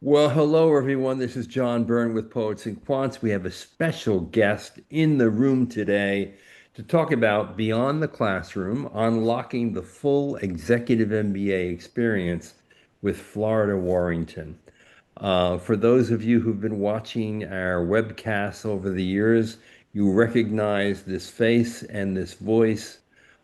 Well, hello everyone. This is John Byrne with Poets and Quants. We have a special guest in the room today to talk about beyond the classroom, unlocking the full executive MBA experience with Florida Warrington. For those of you who've been watching our webcasts over the years, you recognize this face and this voice.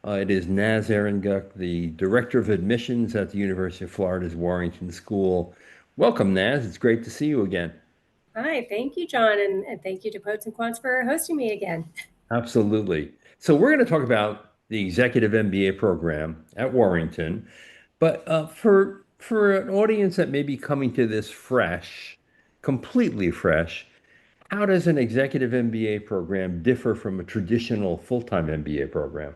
It is Naz Erenguc, the Director of Admissions at the University of Florida's Warrington School. Welcome, Naz. It's great to see you again. Hi, thank you, John, and thank you to Poets and Quants for hosting me again. Absolutely. So we're going to talk about the Executive MBA program at Warrington, but for an audience that may be coming to this fresh, completely fresh, how does an Executive MBA program differ from a traditional full-time MBA program?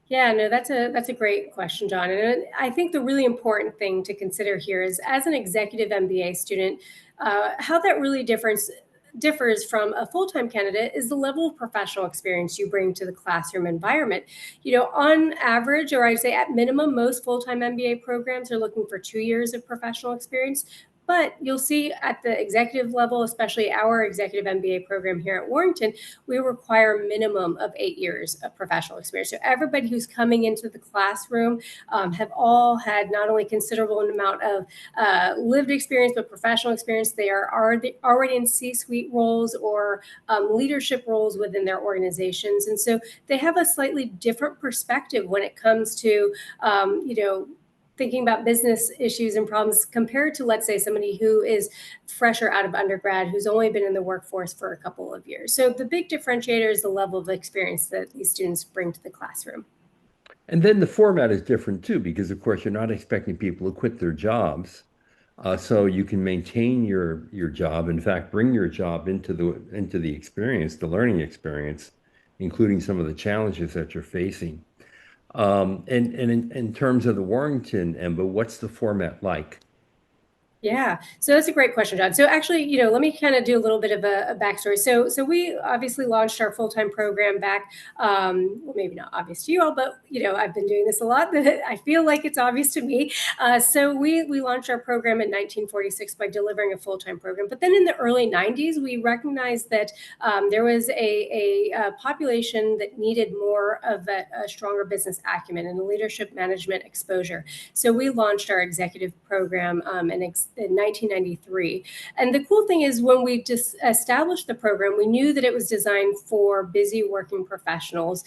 Yeah, no, that's a great question, John. And I think the really important thing to consider here is, as an executive MBA student, how that really differs from a full-time candidate is the level of professional experience you bring to the classroom environment. On average, or I'd say at minimum, most full-time MBA programs are looking for 2 years of professional experience. But you'll see at the executive level, especially our executive MBA program here at Warrington, we require a minimum of 8 years of professional experience. So everybody who's coming into the classroom have all had not only considerable amount of lived experience, but professional experience. They are already in C-suite roles or leadership roles within their organizations. And so they have a slightly different perspective when it comes to, thinking about business issues and problems compared to, let's say, somebody who is fresher out of undergrad, who's only been in the workforce for a couple of years. So the big differentiator is the level of experience that these students bring to the classroom. And then the format is different too, because of course you're not expecting people to quit their jobs. So you can maintain your job. In fact, bring your job into the experience, the learning experience, including some of the challenges that you're facing. And in terms of the Warrington EMBA, what's the format like? Yeah, so that's a great question, John. So actually, let me kind of do a little bit of a backstory. So we obviously launched our full-time program back, well, maybe not obvious to you all, but I've been doing this a lot. That I feel like it's obvious to me. So we launched our program in 1946 by delivering a full-time program. But then in the early 90s, we recognized that there was a population that needed more of a stronger business acumen and a leadership management exposure. So we launched our executive program in 1993. And the cool thing is, when we just established the program, we knew that it was designed for busy working professionals.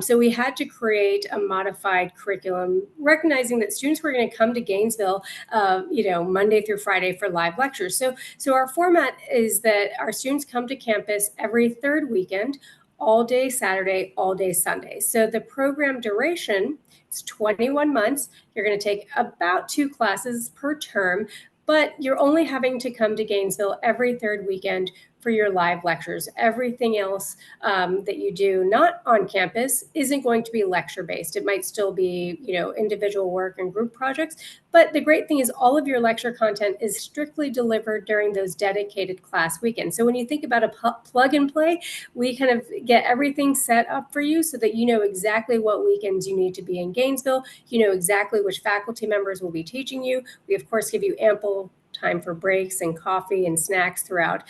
So we had to create a modified curriculum, recognizing that students were going to come to Gainesville, Monday through Friday for live lectures. So our format is that our students come to campus every third weekend, all day Saturday, all day Sunday. So the program duration is 21 months. You're going to take about 2 classes per term, but you're only having to come to Gainesville every third weekend for your live lectures. Everything else that you do not on campus isn't going to be lecture based. It might still be, individual work and group projects. But the great thing is, all of your lecture content is strictly delivered during those dedicated class weekends. So when you think about a plug and play, we kind of get everything set up for you so that you know exactly what weekends you need to be in Gainesville. You know exactly which faculty members will be teaching you. We, of course, give you ample time for breaks and coffee and snacks throughout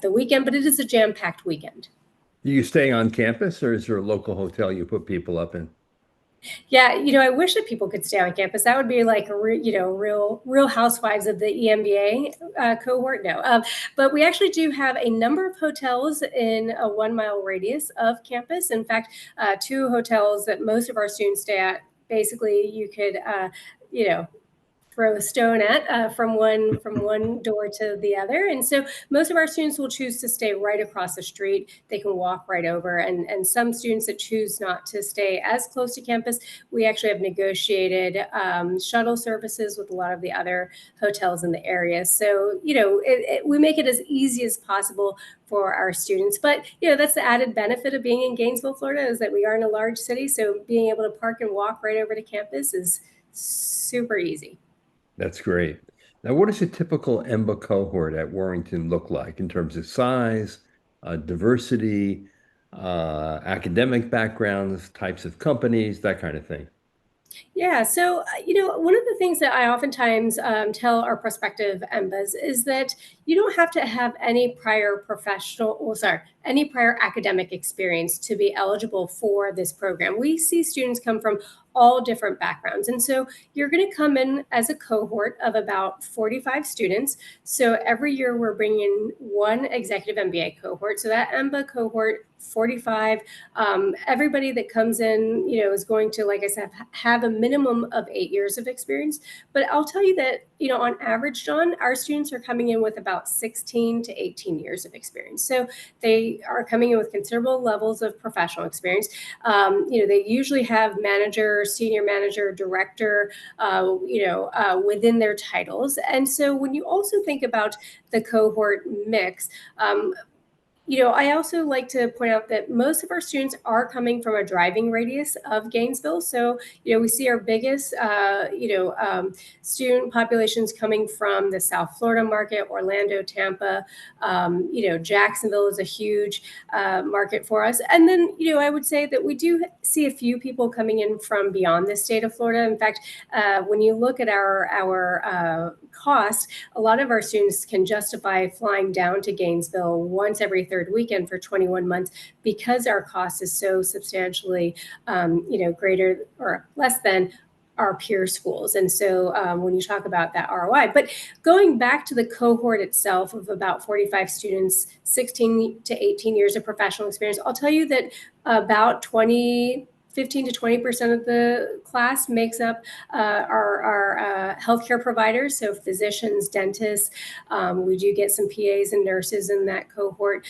the weekend, but it is a jam-packed weekend. Do you stay on campus or is there a local hotel you put people up in? Yeah, I wish that people could stay on campus. That would be like real housewives of the EMBA cohort. No, but we actually do have a number of hotels in a 1 mile radius of campus. In fact, 2 hotels that most of our students stay at. Basically, you could, you know, throw a stone at from one door to the other. And so most of our students will choose to stay right across the street. They can walk right over. And some students that choose not to stay as close to campus, we actually have negotiated shuttle services with a lot of the other hotels in the area. So, we make it as easy as possible for our students. But, that's the added benefit of being in Gainesville, Florida, is that we are in a large city. So being able to park and walk right over to campus is super easy. That's great. Now, what does a typical EMBA cohort at Warrington look like in terms of size, diversity, academic backgrounds, types of companies, that kind of thing? Yeah. So, one of the things that I oftentimes tell our prospective EMBAs is that you don't have to have any prior any prior academic experience to be eligible for this program. We see students come from all different backgrounds. And so you're going to come in as a cohort of about 45 students. So every year we're bringing one executive MBA cohort. So that EMBA cohort, 45, everybody that comes in, is going to, like I said, have a minimum of 8 years of experience. But I'll tell you that, on average, John, our students are coming in with about 16 to 18 years of experience. So they are coming in with considerable levels of professional experience. They usually have manager, senior manager, director, within their titles. And so when you also think about the cohort mix, I also like to point out that most of our students are coming from a driving radius of Gainesville. So, we see our biggest, student populations coming from the South Florida market, Orlando, Tampa. Jacksonville is a huge market for us. And then, I would say that we do see a few people coming in from beyond the state of Florida. In fact, when you look at our cost, a lot of our students can justify flying down to Gainesville once every third weekend for 21 months because our cost is so substantially, greater or less than our peer schools. And so when you talk about that ROI, but going back to the cohort itself of about 45 students, 16 to 18 years of professional experience, I'll tell you that about 15 to 20% of the class makes up our healthcare providers, so physicians, dentists. We do get some PAs and nurses in that cohort.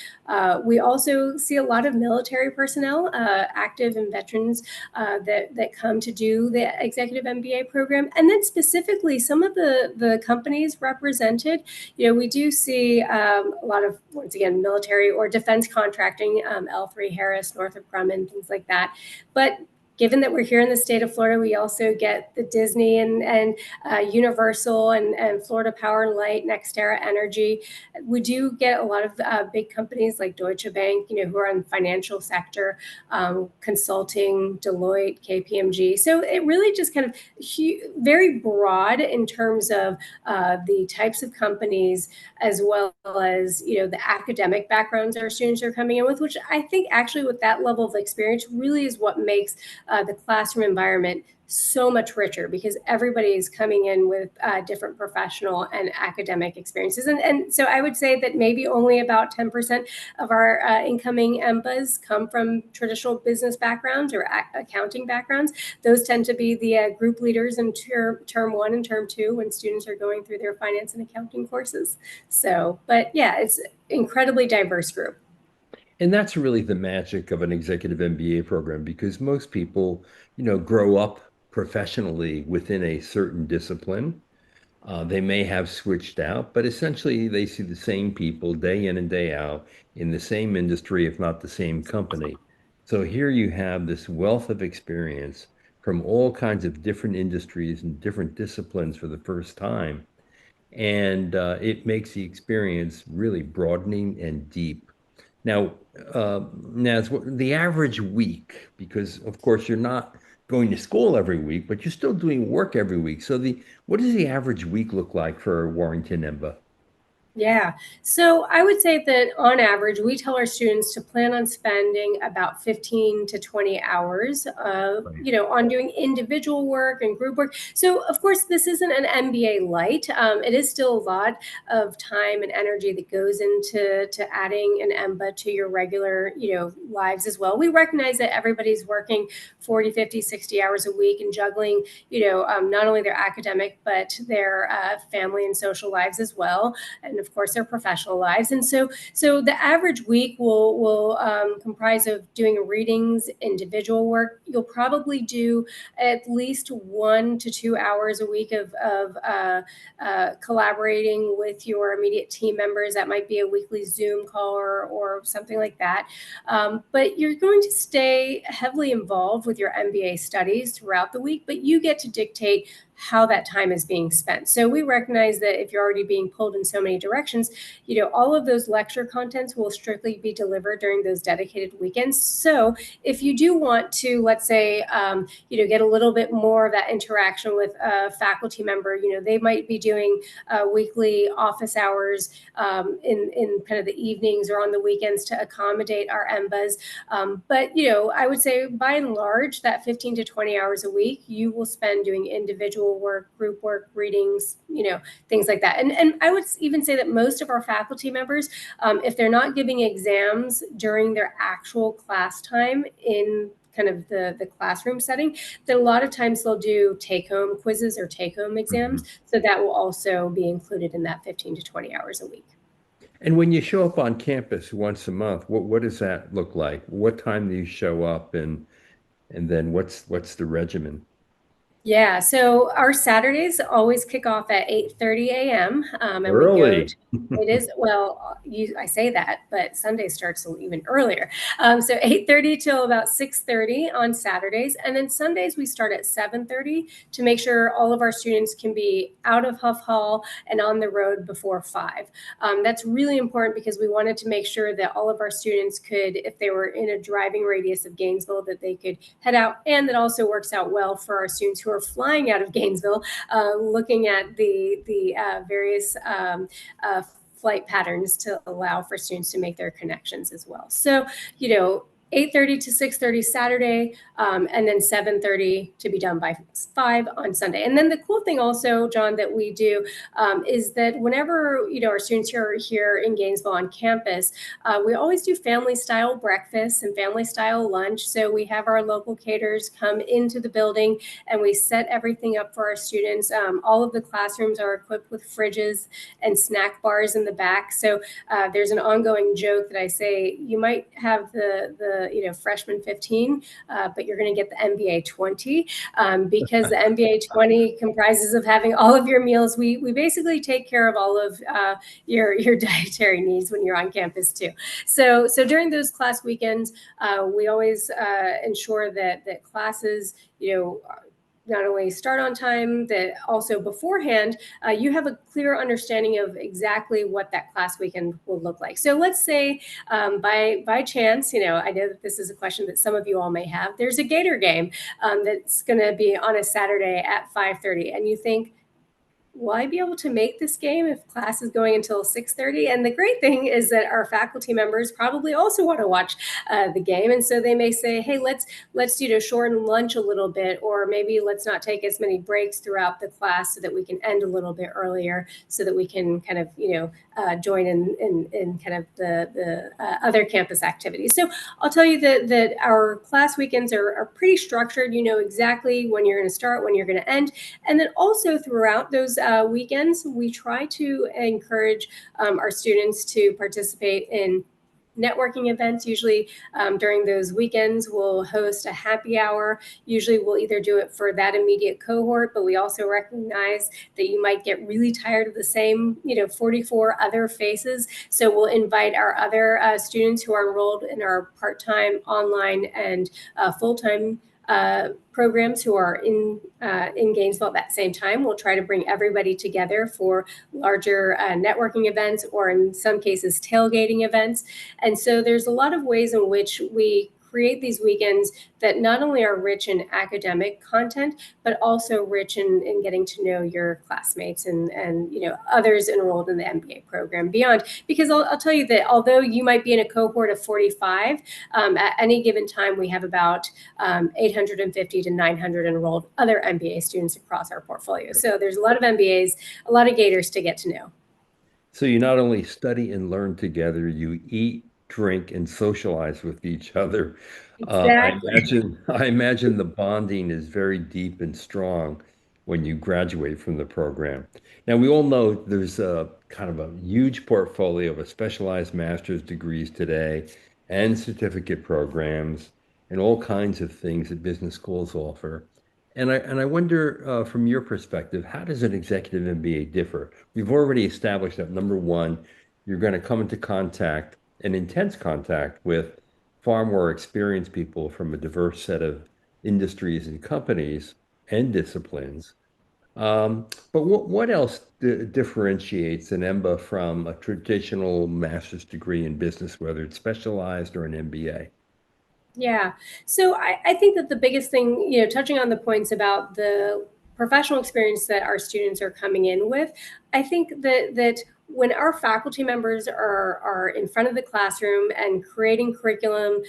We also see a lot of military personnel, active and veterans that come to do the executive MBA program. And then specifically some of the companies represented, we do see a lot of, once again, military or defense contracting, L3 Harris, Northrop Grumman, things like that. But given that we're here in the state of Florida, we also get the Disney and Universal and Florida Power and Light, NextEra Energy. We do get a lot of big companies like Deutsche Bank, who are in the financial sector, consulting, Deloitte, KPMG. So it really just kind of very broad in terms of the types of companies, as well as, the academic backgrounds our students are coming in with, which I think actually with that level of experience really is what makes the classroom environment so much richer, because everybody is coming in with different professional and academic experiences. And so I would say that maybe only about 10% of our incoming EMBAs come from traditional business backgrounds or accounting backgrounds. Those tend to be the group leaders in term 1 and term 2 when students are going through their finance and accounting courses. So, but yeah, it's an incredibly diverse group. And that's really the magic of an executive MBA program, because most people, grow up professionally within a certain discipline. They may have switched out, but essentially they see the same people day in and day out in the same industry, if not the same company. So here you have this wealth of experience from all kinds of different industries and different disciplines for the first time. And it makes the experience really broadening and deep. Now, Naz, the average week, because of course you're not going to school every week, but you're still doing work every week. So what does the average week look like for Warrington EMBA? Yeah. So I would say that on average, we tell our students to plan on spending about 15 to 20 hours, Right. on doing individual work and group work. So of course, this isn't an MBA light. It is still a lot of time and energy that goes into adding an EMBA to your regular, lives as well. We recognize that everybody's working 40, 50, 60 hours a week and juggling, not only their academic, but their family and social lives as well. And of course their professional lives. And so the average week will comprise of doing readings, individual work. You'll probably do at least 1 to 2 hours a week of collaborating with your immediate team members. That might be a weekly Zoom call or something like that. But you're going to stay heavily involved with your MBA studies throughout the week, but you get to dictate how that time is being spent. So we recognize that if you're already being pulled in so many directions, all of those lecture contents will strictly be delivered during those dedicated weekends. So if you do want to, let's say, get a little bit more of that interaction with a faculty member, they might be doing weekly office hours in kind of the evenings or on the weekends to accommodate our EMBAs. But I would say by and large, that 15 to 20 hours a week, you will spend doing individual work, group work, readings, things like that. And I would even say that most of our faculty members, if they're not giving exams during their actual class time in kind of the classroom setting, then a lot of times they'll do take-home quizzes or take-home exams. So that will also be included in that 15 to 20 hours a week. And when you show up on campus once a month, what does that look like? What time do you show up, and then what's the regimen? Yeah, so our Saturdays always kick off at 8:30 a.m. And we go Early. to, it is, well, I say that, but Sunday starts even earlier. So 8:30 till about 6:30 on Saturdays. And then Sundays we start at 7:30 to make sure all of our students can be out of Huff Hall and on the road before 5. That's really important because we wanted to make sure that all of our students could, if they were in a driving radius of Gainesville, that they could head out. And that also works out well for our students who are flying out of Gainesville, looking at the various flight patterns to allow for students to make their connections as well. So, 8:30 to 6:30 Saturday, and then 7:30 to be done by 5 on Sunday. And then the cool thing also, John, that we do is that whenever our students are here in Gainesville on campus, we always do family style breakfast and family style lunch. So we have our local caterers come into the building and we set everything up for our students. All of the classrooms are equipped with fridges and snack bars in the back. So there's an ongoing joke that I say, you might have the freshman 15, but you're going to get the MBA 20 because the MBA 20 comprises of having all of your meals. We basically take care of all of your dietary needs when you're on campus too. So during those class weekends, we always ensure that classes, not only start on time, that also beforehand, you have a clear understanding of exactly what that class weekend will look like. So let's say by chance, I know that this is a question that some of you all may have, there's a Gator game that's going to be on a Saturday at 5:30, and you think, will I be able to make this game if class is going until 6:30? And the great thing is that our faculty members probably also want to watch the game. And so they may say, hey, let's shorten lunch a little bit, or maybe let's not take as many breaks throughout the class so that we can end a little bit earlier so that we can kind of, join in kind of the other campus activities. So I'll tell you that our class weekends are pretty structured. You know exactly when you're going to start, when you're going to end. And then also throughout those weekends, we try to encourage our students to participate in networking events. Usually during those weekends, we'll host a happy hour. Usually we'll either do it for that immediate cohort, but we also recognize that you might get really tired of the same, 44 other faces. So we'll invite our other students who are enrolled in our part-time, online, and full-time programs who are in Gainesville at that same time. We'll try to bring everybody together for larger networking events, or in some cases tailgating events. And so there's a lot of ways in which we create these weekends that not only are rich in academic content, but also rich in getting to know your classmates and others enrolled in the MBA program beyond. Because I'll tell you that although you might be in a cohort of 45, at any given time we have about 850 to 900 enrolled other MBA students across our portfolio. So there's a lot of MBAs, a lot of Gators to get to know. So you not only study and learn together, you eat, drink, and socialize with each other. Exactly. I imagine the bonding is very deep and strong when you graduate from the program. Now, we all know there's a kind of a huge portfolio of specialized master's degrees today and certificate programs and all kinds of things that business schools offer. And I wonder, from your perspective, how does an executive MBA differ? We've already established that number one, you're going to come into contact, an intense contact with far more experienced people from a diverse set of industries and companies and disciplines. But what else differentiates an EMBA from a traditional master's degree in business, whether it's specialized or an MBA? Yeah. So I think that the biggest thing, touching on the points about the professional experience that our students are coming in with, I think that when our faculty members are in front of the classroom and creating curriculum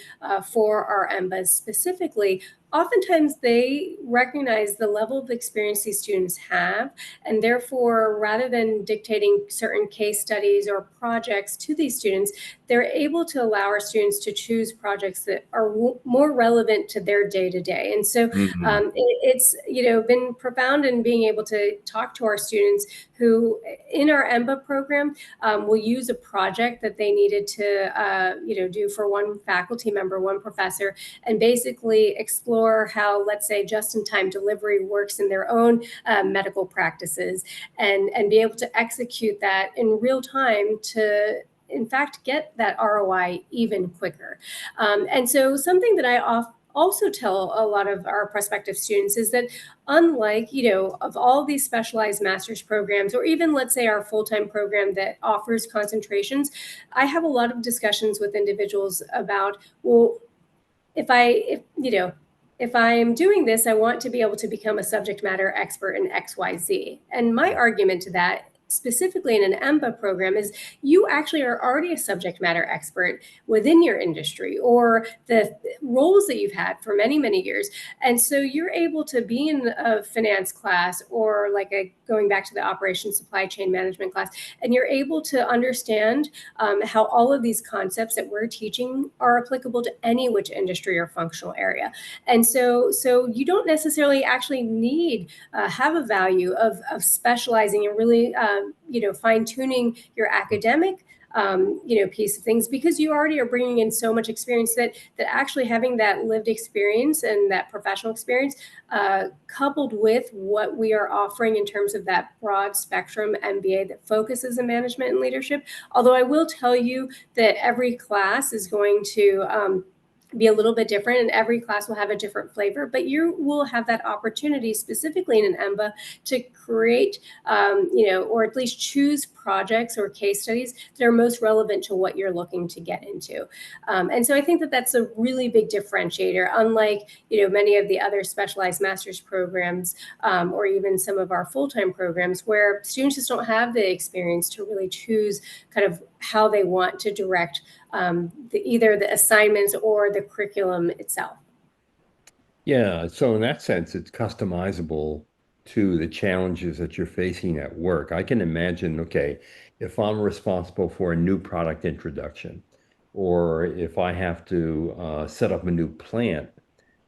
for our EMBAs specifically, oftentimes they recognize the level of experience these students have. And therefore, rather than dictating certain case studies or projects to these students, they're able to allow our students to choose projects that are more relevant to their day to day. And so Mhm. it's been profound in being able to talk to our students who, in our EMBA program, will use a project that they needed to do for one faculty member, one professor, and basically explore how, let's say, just-in-time delivery works in their own medical practices, and be able to execute that in real time to in fact get that ROI even quicker. And so something that I also tell a lot of our prospective students is that, unlike of all these specialized master's programs, or even, let's say, our full-time program that offers concentrations, I have a lot of discussions with individuals about, well, if I'm doing this, I want to be able to become a subject matter expert in XYZ. And my argument to that, specifically in an EMBA program, is you actually are already a subject matter expert within your industry or the roles that you've had for many, many years. And so you're able to be in a finance class, or like going back to the operations supply chain management class, and you're able to understand how all of these concepts that we're teaching are applicable to any which industry or functional area. And so you don't necessarily actually need have a value of specializing and really fine tuning your academic piece of things, because you already are bringing in so much experience that actually having that lived experience and that professional experience, coupled with what we are offering in terms of that broad spectrum MBA that focuses in management and leadership. Although I will tell you that every class is going to be a little bit different, and every class will have a different flavor, but you will have that opportunity, specifically in an EMBA, to create or at least choose projects or case studies that are most relevant to what you're looking to get into. And so I think that that's a really big differentiator, unlike many of the other specialized master's programs, or even some of our full-time programs, where students just don't have the experience to really choose kind of how they want to direct either the assignments or the curriculum itself. Yeah, so in that sense, it's customizable to the challenges that you're facing at work. I can imagine, okay, if I'm responsible for a new product introduction, or if I have to set up a new plant,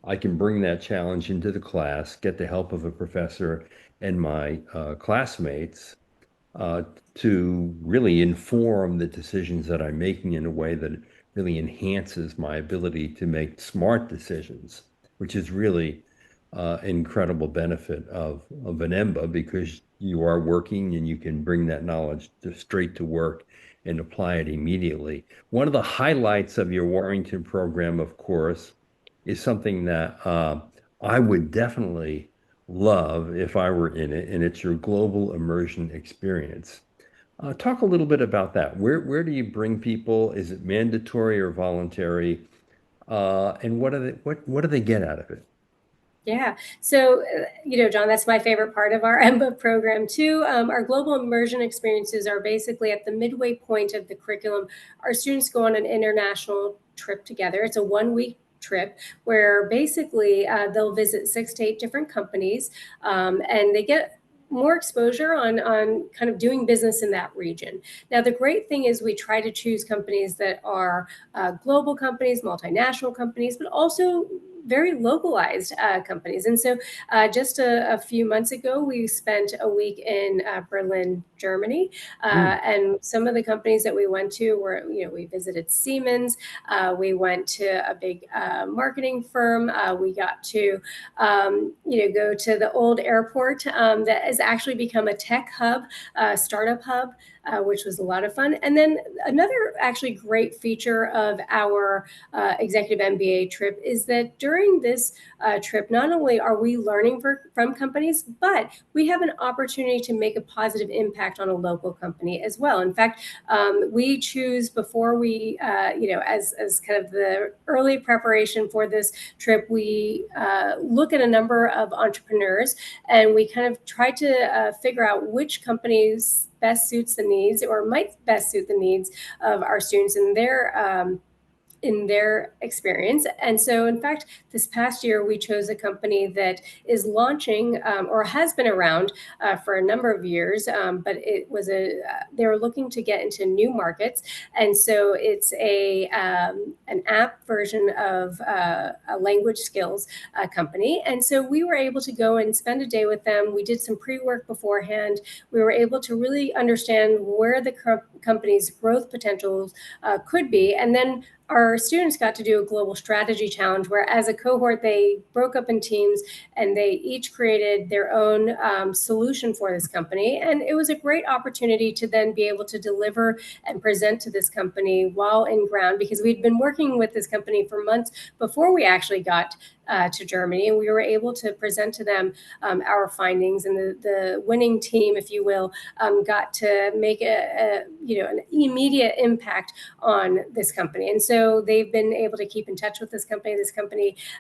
I can bring that challenge into the class, get the help of a professor and my classmates uh, to really inform the decisions that I'm making in a way that really enhances my ability to make smart decisions, which is really incredible benefit of an EMBA, because you are working and you can bring that knowledge straight to work and apply it immediately. One of the highlights of your Warrington program, of course, is something that I would definitely love if I were in it, and it's your global immersion experience. Talk a little bit about that. Where do you bring people? Is it mandatory or voluntary? And what do they get out of it? Yeah. So, John, that's my favorite part of our EMBA program too. Our global immersion experiences are basically at the midway point of the curriculum. Our students go on an international trip together. It's a 1 week trip where basically they'll visit 6 to 8 different companies, and they get more exposure on kind of doing business in that region. Now, the great thing is we try to choose companies that are global companies, multinational companies, but also very localized companies. And so just a few months ago, we spent a week in Berlin, Germany. Hmm. And some of the companies that we went to were, we visited Siemens. We went to a big marketing firm. We got to, go to the old airport that has actually become a tech hub, startup hub. which was a lot of fun. And then another actually great feature of our executive MBA trip is that during this trip, not only are we learning from companies, but we have an opportunity to make a positive impact on a local company as well. In fact, we choose before we, as kind of the early preparation for this trip, we look at a number of entrepreneurs, and we kind of try to figure out which companies best suits the needs or might best suit the needs of our students in their experience. And so, in fact, this past year, we chose a company that is launching or has been around for a number of years, but they were looking to get into new markets. And so it's an app version of a language skills company. And so we were able to go and spend a day with them. We did some pre-work beforehand. We were able to really understand where the company's growth potentials could be. And then our students got to do a global strategy challenge where, as a cohort, they broke up in teams and they each created their own solution for this company. And it was a great opportunity to then be able to deliver and present to this company while in ground, because we'd been working with this company for months before we actually got to Germany, and we were able to present to them our findings. And the winning team, if you will, got to make an immediate impact on this company. And so they've been able to keep in touch with this company.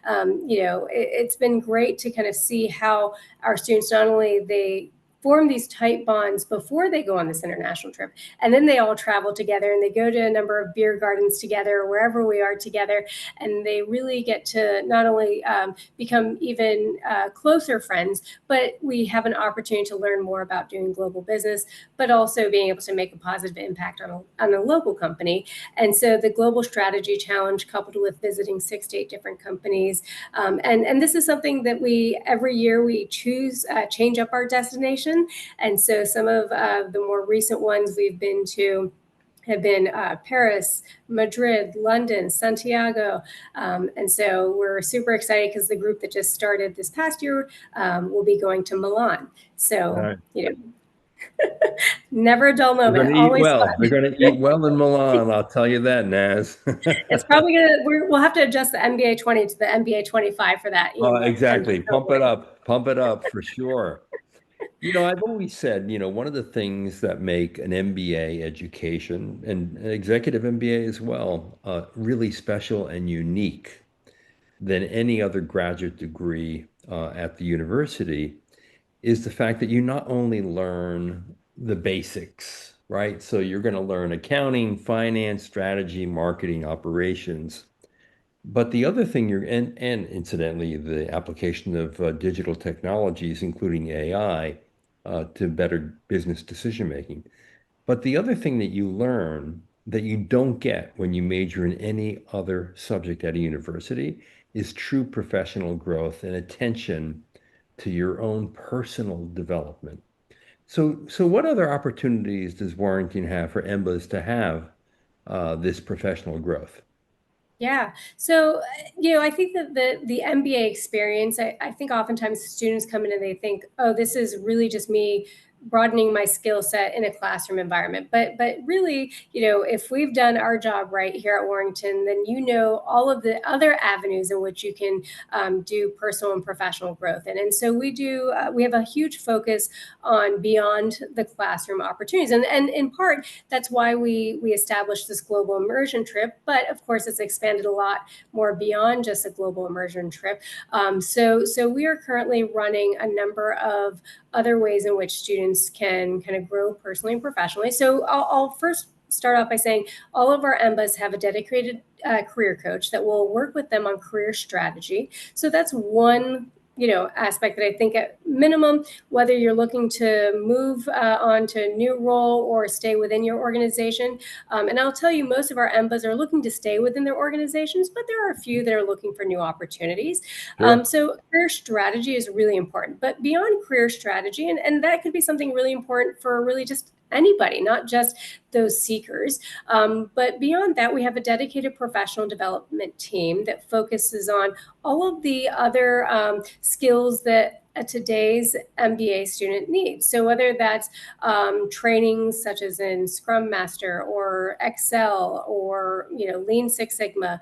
It's been great to kind of see how our students, not only they form these tight bonds before they go on this international trip, and then they all travel together and they go to a number of beer gardens together, or wherever we are together, and they really get to not only become even closer friends, but we have an opportunity to learn more about doing global business, but also being able to make a positive impact on a local company. And so the Global Strategy Challenge, coupled with visiting 6 to 8 different companies, and this is something that every year we choose, change up our destination. And so some of the more recent ones we've been to have been Paris, Madrid, London, Santiago. And so we're super excited because the group that just started this past year will be going to Milan. So, never a dull moment. They're going to eat Always well. fun. They're going to eat well in Milan. I'll tell you that, Naz. It's probably we'll have to adjust the MBA 20 to the MBA 25 for that. Exactly. Pump it up for sure. I've always said, one of the things that make an MBA education and an executive MBA as well, really special and unique than any other graduate degree at the university is the fact that you not only learn the basics, right? So you're going to learn accounting, finance, strategy, marketing, operations. But the other thing and incidentally, the application of digital technologies, including AI, to better business decision making. But the other thing that you learn that you don't get when you major in any other subject at a university is true professional growth and attention to your own personal development. So what other opportunities does Warrington have for EMBAs to have this professional growth? Yeah. So, I think that the MBA experience, I think oftentimes students come in and they think, oh, this is really just me broadening my skill set in a classroom environment. But really, if we've done our job right here at Warrington, then all of the other avenues in which you can do personal and professional growth. And so we have a huge focus on beyond the classroom opportunities. And in part, that's why we established this global immersion trip. But of course, it's expanded a lot more beyond just a global immersion trip. So we are currently running a number of other ways in which students can kind of grow personally and professionally. So I'll first start off by saying all of our EMBAs have a dedicated career coach that will work with them on career strategy. So that's one aspect that I think at minimum, whether you're looking to move on to a new role or stay within your organization. And I'll tell you, most of our EMBAs are looking to stay within their organizations, but there are a few that are looking for new opportunities. Sure. So career strategy is really important, but beyond career strategy, and that could be something really important for really just anybody, not just those seekers. But beyond that, we have a dedicated professional development team that focuses on all of the other skills that today's MBA student needs. So whether that's trainings such as in Scrum Master or Excel or Lean Six Sigma,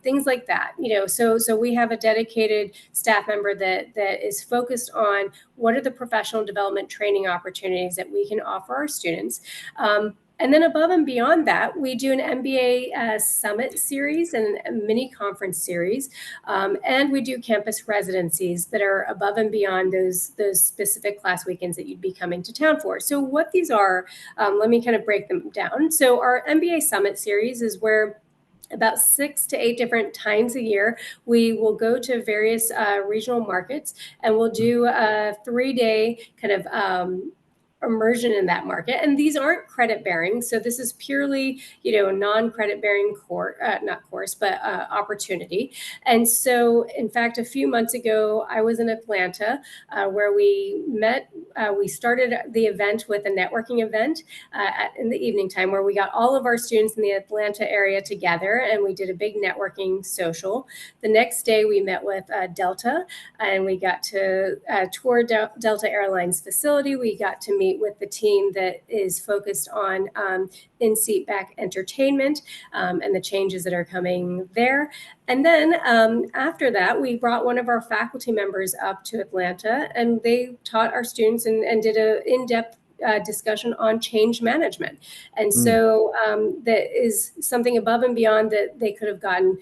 things like that. So we have a dedicated staff member that is focused on what are the professional development training opportunities that we can offer our students. And then above and beyond that, we do an MBA summit series and a mini conference series. And we do campus residencies that are above and beyond those specific class weekends that you'd be coming to town for. So what these are, let me kind of break them down. So our MBA summit series is where about 6 to 8 different times a year, we will go to various regional markets, and we'll do a 3-day kind of immersion in that market. And these aren't credit bearing. So this is purely, non-credit bearing opportunity. And so, in fact, a few months ago, I was in Atlanta where we met. We started the event with a networking event in the evening time where we got all of our students in the Atlanta area together and we did a big networking social. The next day we met with Delta and we got to tour Delta Airlines facility. We got to meet with the team that is focused on in-seat back entertainment and the changes that are coming there. And then after that, we brought one of our faculty members up to Atlanta and they taught our students and did an in-depth discussion on change management. And so that is something above and beyond that they could have gotten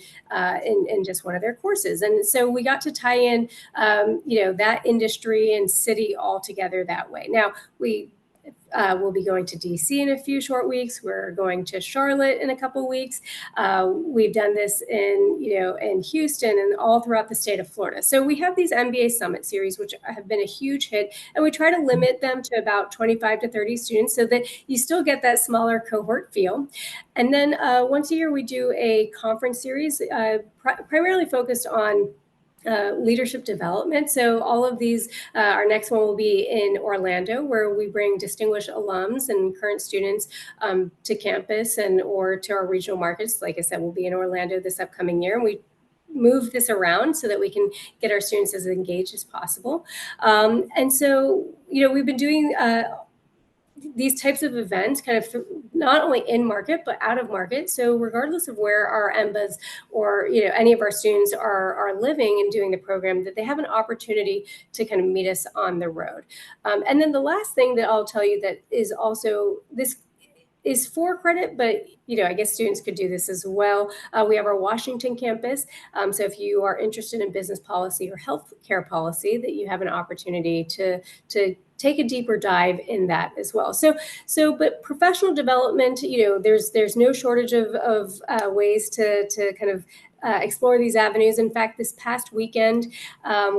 in just one of their courses. And so we got to tie in, that industry and city all together that way. Now, we'll be going to DC in a few short weeks. We're going to Charlotte in a couple weeks. We've done this in Houston and all throughout the state of Florida. So we have these MBA Summit series, which have been a huge hit, and we try to limit them to about 25 to 30 students so that you still get that smaller cohort feel. And then once a year, we do a conference series primarily focused on leadership development. So all of these, our next one will be in Orlando, where we bring distinguished alums and current students to campus or to our regional markets. Like I said, we'll be in Orlando this upcoming year, and we move this around so that we can get our students as engaged as possible. And so, we've been doing these types of events kind of not only in market but out of market. So regardless of where our EMBAs or any of our students are living and doing the program, that they have an opportunity to kind of meet us on the road. And then the last thing that I'll tell you that is also, this is for credit, but I guess students could do this as well. We have our Washington campus. So if you are interested in business policy or healthcare policy, that you have an opportunity to take a deeper dive in that as well. But professional development, there's no shortage of ways to kind of explore these avenues. In fact, this past weekend,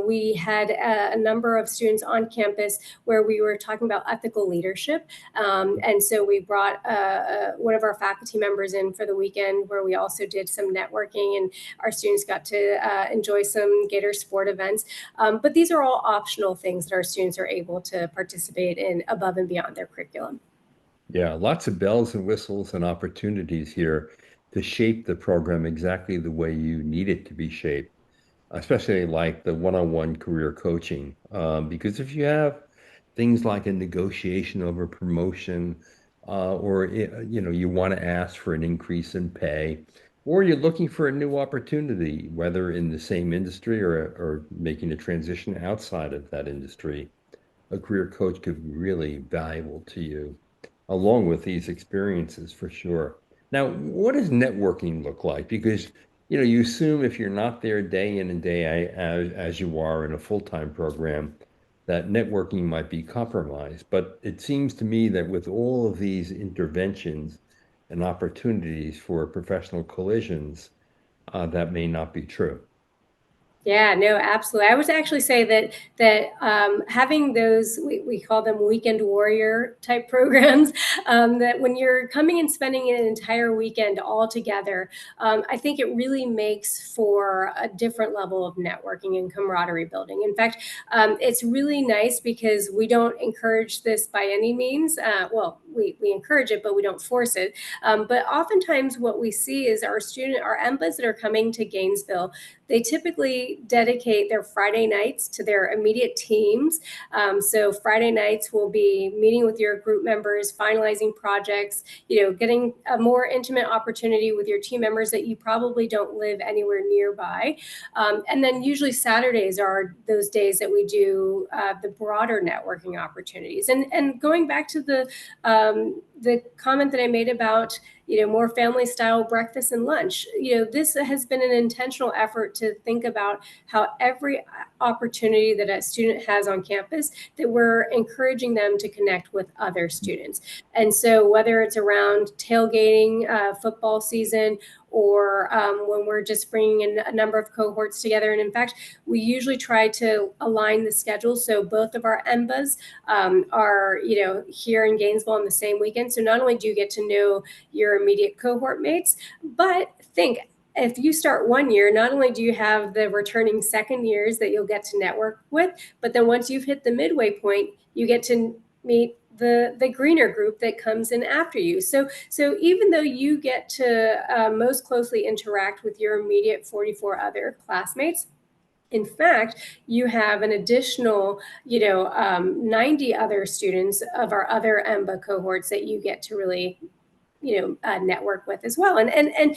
we had a number of students on campus where we were talking about ethical leadership. And so we brought one of our faculty members in for the weekend where we also did some networking and our students got to enjoy some Gator sport events. But these are all optional things that our students are able to participate in above and beyond their curriculum. Yeah, lots of bells and whistles and opportunities here to shape the program exactly the way you need it to be shaped, especially like the one-on-one career coaching. Because if you have things like a negotiation over promotion, or you want to ask for an increase in pay, or you're looking for a new opportunity, whether in the same industry or making a transition outside of that industry, a career coach could be really valuable to you along with these experiences for sure. Now, what does networking look like? Because you assume if you're not there day in and day out as you are in a full-time program, that networking might be compromised. But it seems to me that with all of these interventions and opportunities for professional collisions, that may not be true. Yeah, no, absolutely. I would actually say that having those, we call them weekend warrior type programs, that when you're coming and spending an entire weekend all together, I think it really makes for a different level of networking and camaraderie building. In fact, it's really nice because we don't encourage this by any means. Well, we encourage it, but we don't force it. But oftentimes what we see is our EMBAs that are coming to Gainesville, they typically dedicate their Friday nights to their immediate teams. So Friday nights will be meeting with your group members, finalizing projects, getting a more intimate opportunity with your team members that you probably don't live anywhere nearby. And then usually Saturdays are those days that we do the broader networking opportunities. And going back to the comment that I made about more family style breakfast and lunch. This has been an intentional effort to think about how every opportunity that a student has on campus, that we're encouraging them to connect with other students. And so whether it's around tailgating, football season, or when we're just bringing in a number of cohorts together. And in fact, we usually try to align the schedule so both of our EMBAs are, here in Gainesville on the same weekend. So not only do you get to know your immediate cohort mates, but if you start one year, not only do you have the returning second years that you'll get to network with, but then once you've hit the midway point, you get to meet the greener group that comes in after you. So even though you get to most closely interact with your immediate 44 other classmates, in fact, you have an additional, 90 other students of our other EMBA cohorts that you get to really network with as well. And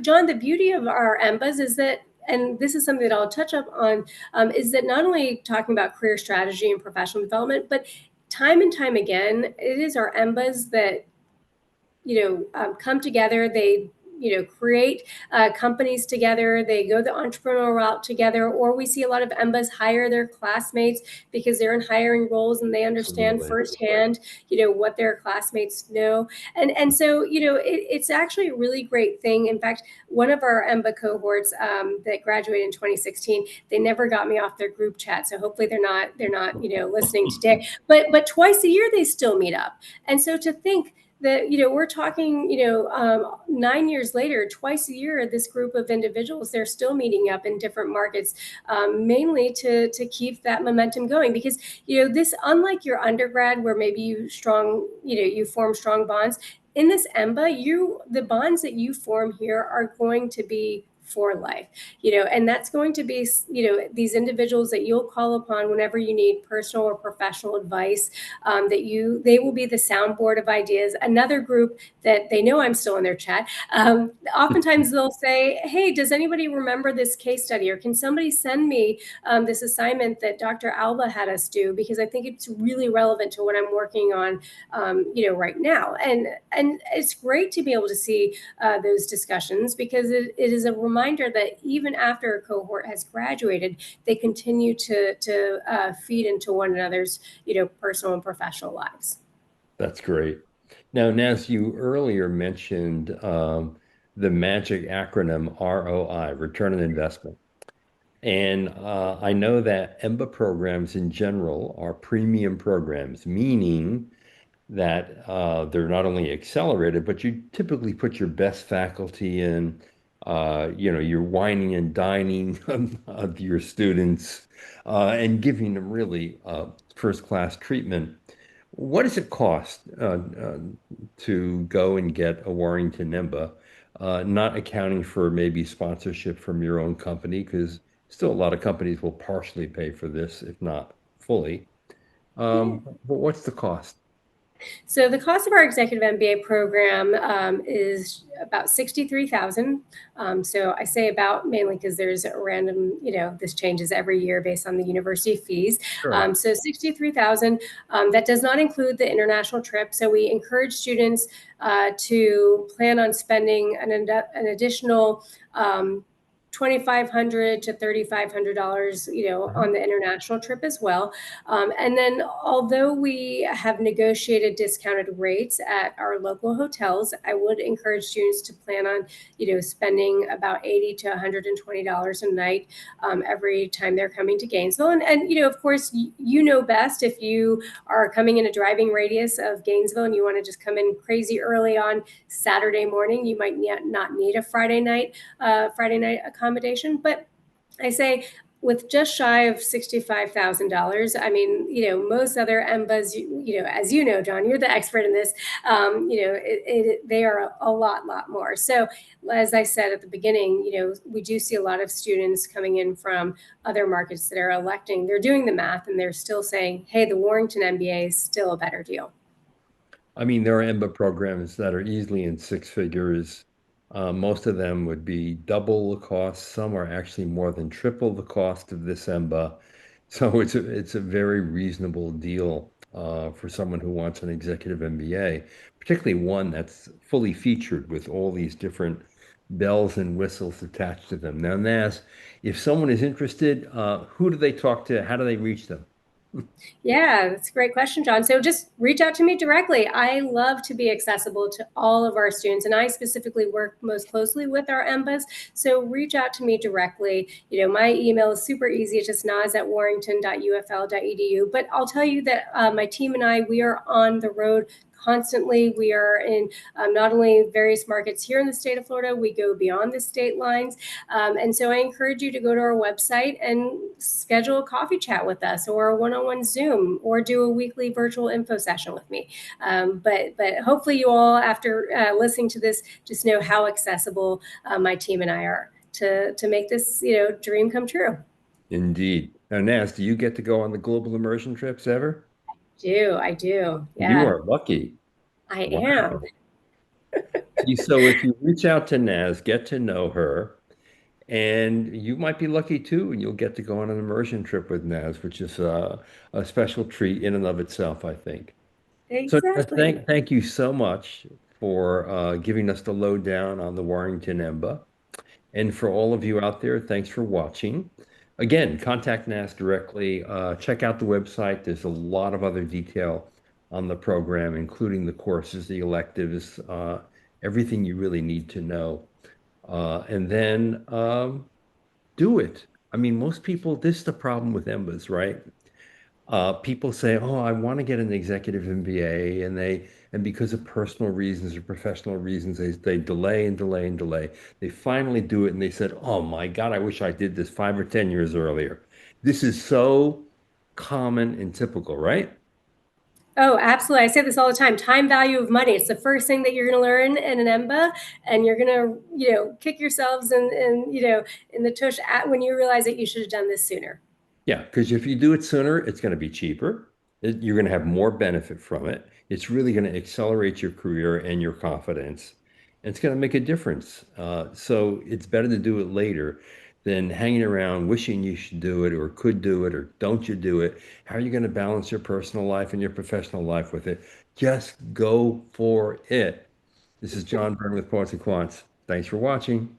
John, the beauty of our EMBAs is that, and this is something that I'll touch up on, is that not only talking about career strategy and professional development, but time and time again, it is our EMBAs that, come together. They create companies together. They go the entrepreneurial route together, or we see a lot of EMBAs hire their classmates because they're in hiring roles and they understand firsthand, what their classmates know. And so, it's actually a really great thing. In fact, one of our EMBA cohorts that graduated in 2016, they never got me off their group chat. So hopefully they're not, listening today, but twice a year they still meet up. And so to think that, we're talking, 9 years later, twice a year, this group of individuals, they're still meeting up in different markets, mainly to keep that momentum going. Because, this, unlike your undergrad, where maybe you form strong bonds, in this EMBA, the bonds that you form here are going to be for life, and that's going to be, these individuals that you'll call upon whenever you need personal or professional advice, they will be the soundboard of ideas. Another group that they know I'm still in their chat, oftentimes they'll say, hey, does anybody remember this case study? Or can somebody send me this assignment that Dr. Alba had us do? Because I think it's really relevant to what I'm working on, right now. And it's great to be able to see those discussions, because it is a reminder that even after a cohort has graduated, they continue to feed into one another's, personal and professional lives. That's great. Now, Naz, you earlier mentioned the magic acronym ROI, return on investment. And I know that EMBA programs in general are premium programs, meaning that they're not only accelerated, but you typically put your best faculty in, you're wining and dining of your students and giving them really first-class treatment. What does it cost to go and get a Warrington EMBA, not accounting for maybe sponsorship from your own company, because still a lot of companies will partially pay for this, if not fully. But what's the cost? So the cost of our executive MBA program is about $63,000. So I say about mainly because there's a random, this changes every year based on the university fees. Sure. So $63,000. That does not include the international trip. So we encourage students to plan on spending an additional $2,500 to $3,500, on the international trip as well. And then, although we have negotiated discounted rates at our local hotels, I would encourage students to plan on, spending about $80 to $120 a night every time they're coming to Gainesville. And of course, best if you are coming in a driving radius of Gainesville and you want to just come in crazy early on Saturday morning. You might not need a Friday night accommodation. But I say with just shy of $65,000. I mean, most other EMBAs, as you know, John, you're the expert in this. They are a lot more. So, as I said at the beginning, we do see a lot of students coming in from other markets that are electing. They're doing the math and they're still saying, "Hey, the Warrington MBA is still a better deal." I mean, there are EMBA programs that are easily in six figures. Most of them would be double the cost. Some are actually more than triple the cost of this EMBA. So it's a very reasonable deal for someone who wants an executive MBA, particularly one that's fully featured with all these different bells and whistles attached to them. Now, Naz, if someone is interested, who do they talk to? How do they reach them? Yeah, that's a great question, John. So just reach out to me directly. I love to be accessible to all of our students, and I specifically work most closely with our EMBAs. So reach out to me directly. My email is super easy. It's just naz@warrington.ufl.edu. But I'll tell you that my team and I, we are on the road constantly. We are in not only various markets here in the state of Florida, we go beyond the state lines. And so I encourage you to go to our website and schedule a coffee chat with us or a one-on-one Zoom or do a weekly virtual info session with me. But hopefully you all, after listening to this, just know how accessible my team and I are to make this dream come true. Indeed. Now, Naz, do you get to go on the global immersion trips ever? I do. You Yeah, are lucky. I am. Wow. See, so if you reach out to Naz, get to know her, and you might be lucky too, and you'll get to go on an immersion trip with Naz, which is a special treat in and of itself, I think. So Naz, Exactly. thank you so much for giving us the lowdown on the Warrington EMBA. And for all of you out there, thanks for watching. Again, contact NAS directly. Check out the website. There's a lot of other detail on the program, including the courses, the electives, everything you really need to know. And then do it. I mean, most people, this is the problem with EMBAs, right? People say, "Oh, I want to get an executive MBA," and because of personal reasons or professional reasons, they delay and delay and delay. They finally do it, and they said, "Oh my God, I wish I did this 5 or 10 years earlier." This is so common and typical, right? Oh, absolutely. I say this all the time. Time value of money. It's the first thing that you're going to learn in an EMBA, and you're going to, kick yourselves in the tush when you realize that you should have done this sooner. Yeah, because if you do it sooner, it's going to be cheaper. You're going to have more benefit from it. It's really going to accelerate your career and your confidence. And it's going to make a difference. So it's better to do it later than hanging around wishing you should do it or could do it or don't you do it. How are you going to balance your personal life and your professional life with it? Just go for it. This is John Byrne with Poets and Quants. Thanks for watching.